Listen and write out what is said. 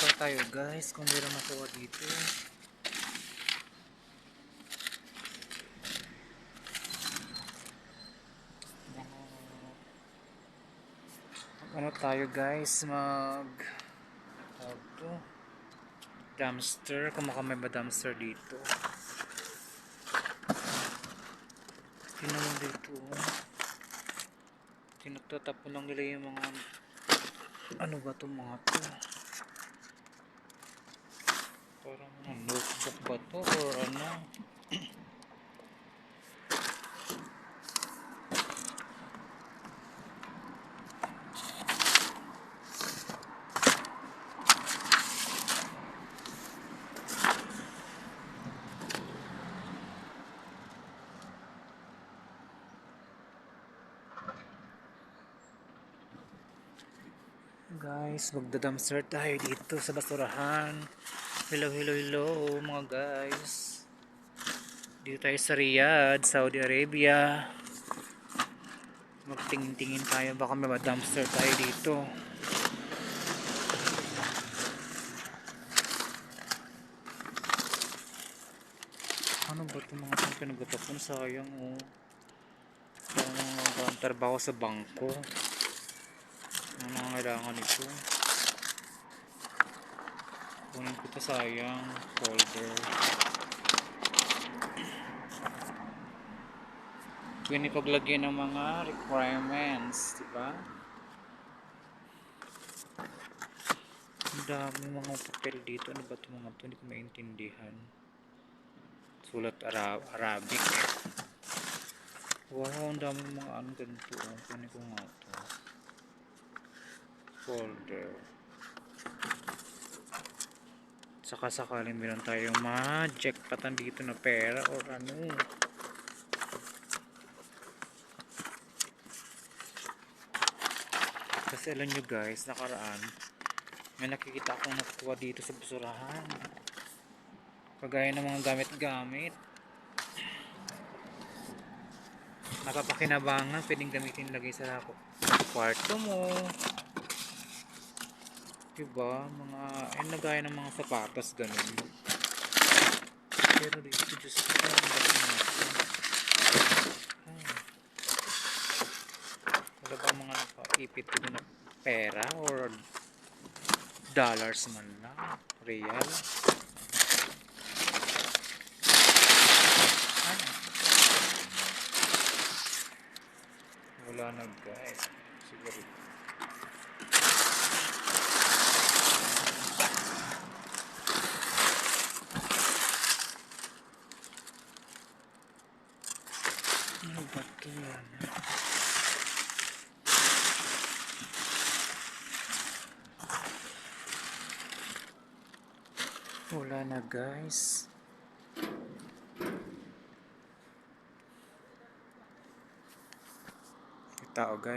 Try tayo guys kung meron makuha dito. Ano tayo guys, tawag to dumpster, kung may ba dumpster dito. Tingnan mo dito, tinatapon lang nila yung mga ano ba to, mga to parang notebook ba to or ano. Guys, magda-dumpster tayo dito sa basurahan. Hello, hello, hello mga guys. Dito tayo sa Riyadh, Saudi Arabia. Magtingin-tingin tayo, baka may dumpster tayo dito. Ano ba ito mga itong pinagtatapon? Sayang oh. Parang mga trabaho sa bangko. Ano mga kailangan ito? Kunin ko ito, sayang. Folder. Pinipaglagyan ng mga requirements, diba? Ang dami mga papel dito. Ano ba ito mga ito? Hindi ko maintindihan. Sulat Arabic. Wow, ang dami mga ano ganito. Kunin ko nga ito. Folder. Saka sakaling meron tayong ma-jackpotan dito na pera or ano. Kasi alam nyo guys, nakaraan may nakikita akong nakuha dito sa basurahan. Kagaya ng mga gamit-gamit. Napapakinabangan, pwedeng gamitin lagay sa kwarto mo. Diba? Mga, ayun na gaya ng mga sapatos, ganun. Pero dito, Diyos ko, ang ba't natin? Wala ba mga nakaipit dito na pera or dollars man lang? Real? Wala na guys. Siguro. Ano ba ito yan? Wala na guys. Tao guys.